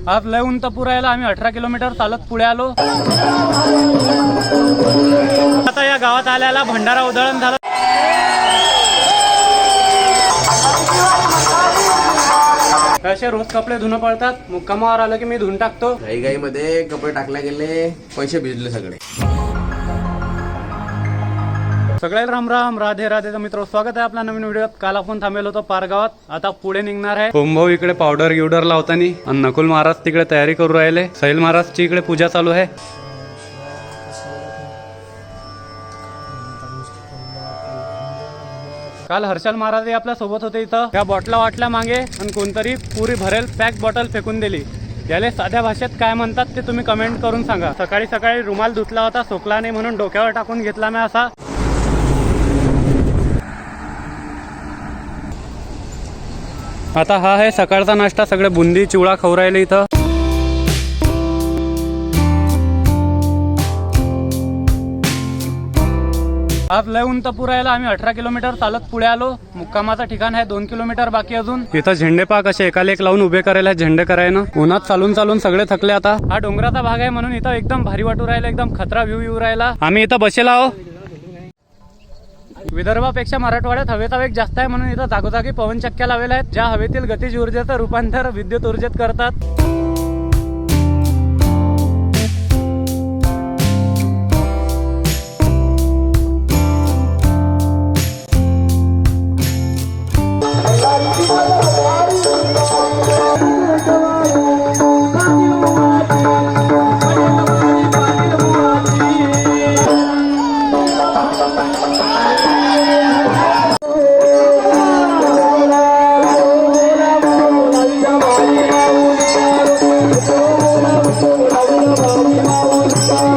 आज लय उंच पुरायला आम्ही 18 किलोमीटर चालत पुढे आलो। आता या गावात आल्याला भंडारा उधळण झालं। असे रोज कपडे धुणं पडतात, मुक्कामावर आलं की मी धुवून टाकतो। घाई मध्ये कपडे टाकले गेले, पैसे भिजले सगळे। सगळ्याला राम राम, राधे राधे मित्र, स्वागत आहे आपल्या नवीन व्हिडिओत। काल आपण थांबेल होतो पारगावात, आता पुढे निघणार आहे। ओमभाऊ इकडे पावडर गिवडर लावतानी आणि नकुल महाराज तिकडे तयारी करू राहिले। सैल महाराजची इकडे पूजा चालू आहे। काल हर्षल महाराज आपल्या सोबत होते इथं। त्या बॉटला वाटल्या मागे आणि कोणतरी पुरी भरेल पॅक बॉटल फेकून दिली। याले साध्या भाषेत काय म्हणतात ते तुम्ही कमेंट करून सांगा। सकाळी सकाळी रुमाल धुतला होता, सोकला नाही म्हणून डोक्यावर टाकून घेतला मी असा। आता हा आहे सकाळचा नाश्ता, सगळे बुंदी चिवडा खाऊ राहिले इथं। आज लय उंच पुरायला आम्ही 18 किलोमीटर चालत पुढे आलो। मुक्कामाचं ठिकाण आहे 2 किलोमीटर बाकी अजून। इथं झेंडे पाक असे एकाला एक लावून उभे करायला झेंडे करायला। उन्हात चालून चालून सगळे थकले आता। हा डोंगराचा भाग आहे म्हणून इथं एकदम भारी वाटू राहिला, एकदम खतरा व्ह्यू येऊ राहिला। आम्ही इथं बसेला आहो। विदर्भापेक्षा मराठवाड्यात हवेचा वेग जास्त आहे म्हणून इथं जागोजागी पवनचक्क्या लावलेल्या आहेत, ज्या हवेतील गतिज ऊर्जेचं रूपांतर विद्युत ऊर्जेत करतात।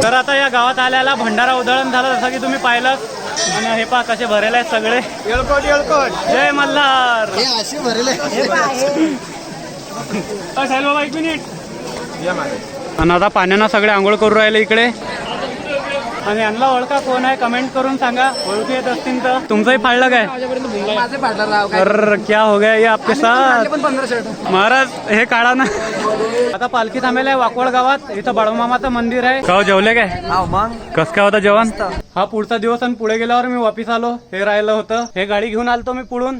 तर आता या गावात आल्याला भंडारा उधळण झालं, जसं की तुम्ही पाहिलं। आणि हे पा कसे भरेले आहेत सगळे। येळकोट येळकोट, जय मल्हार। हे असे भरले साहेब बाबा 1 मिनिट। आणि आता पाण्यानं सगळे आंघोळ करू राहिले इकडे। आणि यांना ओळखा कोण आहे कमेंट करून सांगा, ओळखू येत असतील तर। तुमचंही फाडलं काय? अरे क्या हो गया ये आपके साथ महाराज, हे काढा ना। आता पालखी थांबेल आहे वाकोळ गावात, इथं बाळूमामाचं मंदिर आहे। गाव जेवले काय? कस काय होता जेवण? हा पुढचा दिवस आणि पुढे गेल्यावर मी वापिस आलो। हे राहिलं होतं, हे गाडी घेऊन आलतो मी पुढून।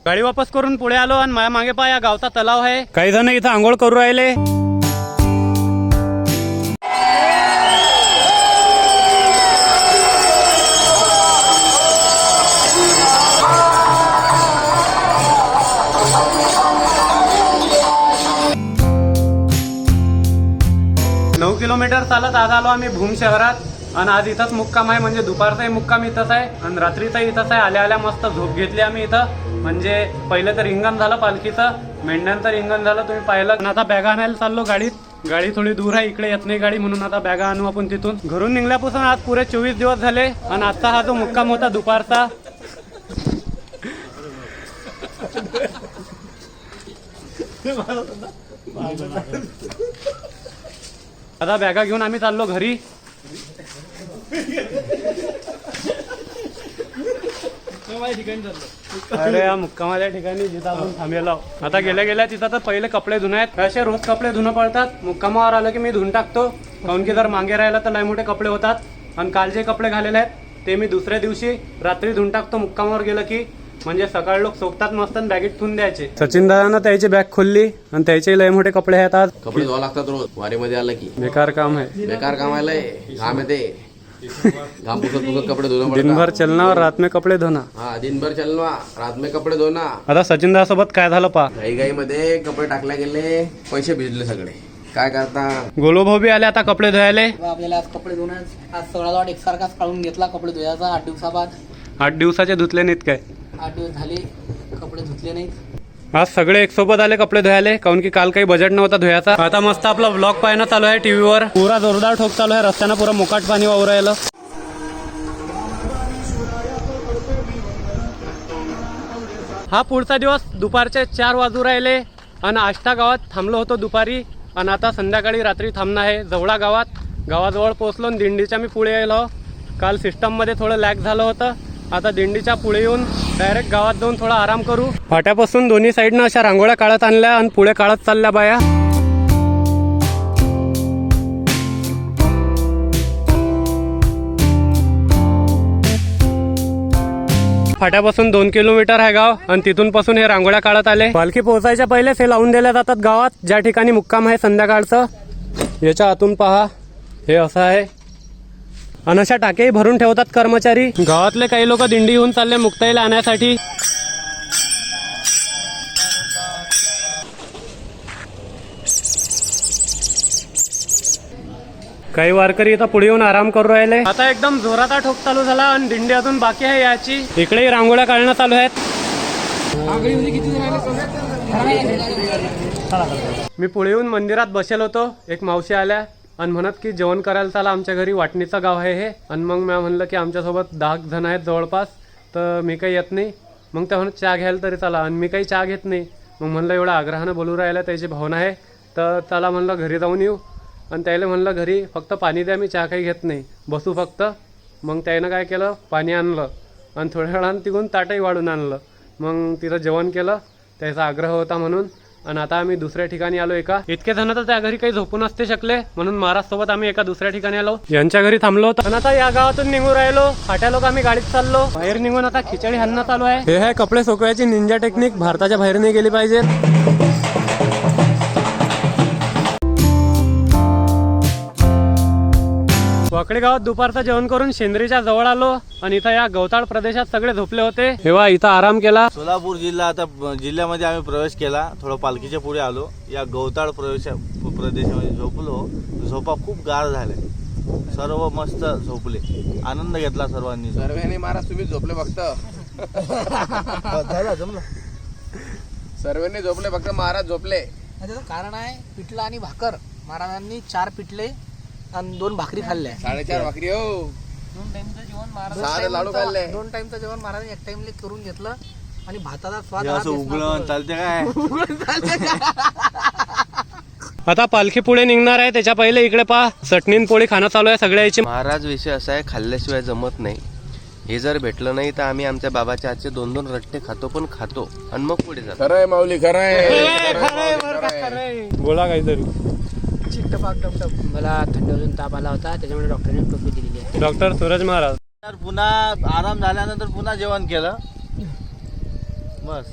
गाडी वापस करून पुढे आलो आणि माझ्या मागे पहा या गावचा तलाव आहे। काही जण इथं आंघोळ करू राहिले। किलोमीटर चालत आज आलो आम्ही भूम शहरात। आणि आज इथंच मुक्काम आहे, म्हणजे दुपारचाही मुक्काम इथंच आहे आणि रात्रीचाही इथंच आहे। आल्या आल्या मस्त झोप घेतली आम्ही इथं। म्हणजे पहिलं तर रिंगण झालं पालखीचं, मेंढ्यांचं रिंगण झालं तुम्ही पाहिलं। आता बॅगा आणायला चाललो गाडीत। गाडी थोडी दूर आहे, इकडे येत नाही गाडी, म्हणून आता बॅगा आणू आपण तिथून। घरून निघल्यापासून आज पुरे 24 दिवस झाले आणि आजचा हा जो मुक्काम होता दुपारचा। आता बॅगा घेऊन आम्ही चाललो घरी। अरे या मुक्कामाच्या ठिकाणी जिथं आपण थांबेलो। आता गेल्या गेल्या तिथं तर पहिले कपडे धुणे आहेत। असे रोज कपडे धुणं पडतात, मुक्कामावर आलं की मी धुवून टाकतो। काऊन की जर मागे राहिला तर लय मोठे कपडे होतात। आणि काल जे कपडे घालेले आहेत ते मी दुसऱ्या दिवशी रात्री धुवून टाकतो मुक्कामावर गेलं की, म्हणजे सकाळ लोक सोकतात मस्त आणि बॅगेत ठेवून द्यायचे। सचिन दादानं त्याची बॅग खोलली आणि त्याचे लय मोठे कपडे आहेत आज। कपडे धुवा लागतात रोज वारीमध्ये आलं की। बेकार काम आहे, बेकार काम आहे। घाम येते, घाम पुसत कपडे धुणं पडतात। दिनभर चलना और रात में कपडे धोना। हा, दिनभर चलना रात में कपडे धोना। आता सचिन दादा सोबत काय झालं पा? घाई मध्ये कपडे टाकले गेले, पैसे भिजले सगळे। काय करता? गोलो भाऊ बी आले आता कपडे धुवायले। आपल्याला आज कपडे धुण्यास आज सगळा लॉट एकसारखाच काढून घेतला कपडे धुयाचा 8 दिवसाबाद। 8 दिवसाचे धुतले नाहीत काय? 8 दिवस झाले कपडे धुतले नाहीत। आज सगळे एक सोबत आले कपडे धुवायले, काऊन की काल काही बजेट नव्हता धुयाचा। आता मस्त आपला व्लॉग पाहणं चालू आहे टीव्हीवर। पुरा जोरदार ठोक चालू आहे, रस्त्यानं पुरा मोकाट पाणी वाहू राहिलं। हा पुढचा दिवस दुपारचे 4 वाजू राहिले आणि आष्टा गावात थांबलो होतो दुपारी। आणि आता संध्याकाळी रात्री थांबणं आहे जवळा गावात। गावाजवळ पोहोचलो आणि दिंडीच्या मी पुढे गेलो। काल सिस्टममध्ये थोडं लॅग झालं होतं, आता दिंडीच्या पुढे येऊन डायरेक्ट गावात जाऊन थोडा आराम करू। फाट्यापासून दोन्ही साईडनं अशा रांगोळ्या काढत आणल्या आणि पुढे काढत चालल्या बाया। फाट्यापासून 2 किलोमीटर आहे गाव आणि तिथून पासून हे रांगोळ्या काढत आले. पालखी पोहोचायच्या पहिलेच हे लावून दिल्या जातात गावात, ज्या ठिकाणी मुक्काम आहे संध्याकाळचं. याच्या आतून पहा, हे असं आहे. आणि अशा टाकेही भरून ठेवतात कर्मचारी. गावातले काही लोक दिंडी घेऊन चालले मुक्ताईला आणण्यासाठी. काही वारकरी इथं पुढे येऊन आराम करू राहिले. आता एकदम जोराचा ठोक चालू झाला आणि दिंडी अजून बाकी आहे याची. इकडेही रांगोळ्या काढणं चालू आहेत. मी पुढे येऊन मंदिरात बसेल होतो. एक मावशी आल्या आणि म्हणत की जेवण करायला चला आमच्या घरी, वाटणीचं गाव आहे हे. आणि मग मी म्हणलं की आमच्यासोबत 10 जण आहेत जवळपास, तर मी काही येत नाही. मग त्या म्हणत चहा घ्यायला तरी चला, आणि मी काही चहा घेत नाही. मग म्हणलं एवढा आग्रहानं बोलू राहिला, त्याची भावना आहे तर चला म्हणलं घरी जाऊन येऊ. आणि त्याला म्हणलं घरी फक्त पाणी द्या, मी चहा काही घेत नाही, बसू फक्त. मग त्यानं काय केलं, पाणी आणलं आणि थोड्या वेळानं तिकडून ताटही वाढून आणलं. मग तिथं जेवण केलं, त्याचा आग्रह होता म्हणून. आणि आता आम्ही दुसऱ्या ठिकाणी आलो. इतके जण तर त्या घरी काही झोपू नसते शकले, म्हणून महाराज सोबत आम्ही एका दुसऱ्या ठिकाणी आलो. यांच्या घरी थांबलो होतो आणि आता या गावातून निघून राहिलो. फाट्या लोक आम्ही गाडीत चाललो. बाहेर निघून आता खिचडी हाणणं चालू आहे. हे आहे कपडे सुकवायची निंजा टेक्निक, भारताच्या बाहेर नाही गेली पाहिजे. वाकडे गावात दुपारचं जेवण करून शेंद्रीच्या जवळ आलो आणि इथं या गवताळ प्रदेशात सगळे झोपले होते. तेव्हा इथं आराम केला. सोलापूर जिल्हा आता जिल्ह्यामध्ये आम्ही प्रवेश केला. थोडं पालखीच्या पुढे आलो. या गवताळ प्रदेशामध्ये झोपलो. झोपा खूप गार झाले, सर्व मस्त झोपले, आनंद घेतला सर्वांनी. महाराज तुम्ही झोपले फक्त. झालं जमलं. सर्वांनी झोपले फक्त महाराज झोपले. त्याचं कारण आहे पिठलं आणि भाकर. महाराजांनी 4 पिठले आणि 2 भाकरी खाल्ल्या. 4.5 भाकरी हो. 2 टाइमचं जेवण महाराज, 6 लाडू खाल्ले. 2 टाइमचं जेवण महाराजांनी एक टाइमले करून घेतलं. आणि भाताचा स्वाद हे असं उघडून चालते काय? आता पालखी पुढे निघणार आहे, त्याच्या पहिले इकडे पहा चटणी पोळी खाणं चालू आहे सगळ्याची. महाराज विषय असा आहे, खाल्ल्याशिवाय जमत नाही. हे जर भेटलं नाही तर आम्ही आमच्या बाबाच्या हातचे 2-2 रट्टे खातो, पण खातो आणि मग पुढे जातो. खरंय माऊली, खरंय. बोला काहीतरी. मला थंडी अजून ताप आला होता, त्याच्यामुळे डॉक्टरने टोपी दिलेली आहे. डॉक्टर सूरज महाराज. तर पुन्हा आराम झाल्यानंतर पुन्हा जेवण केलं. बस.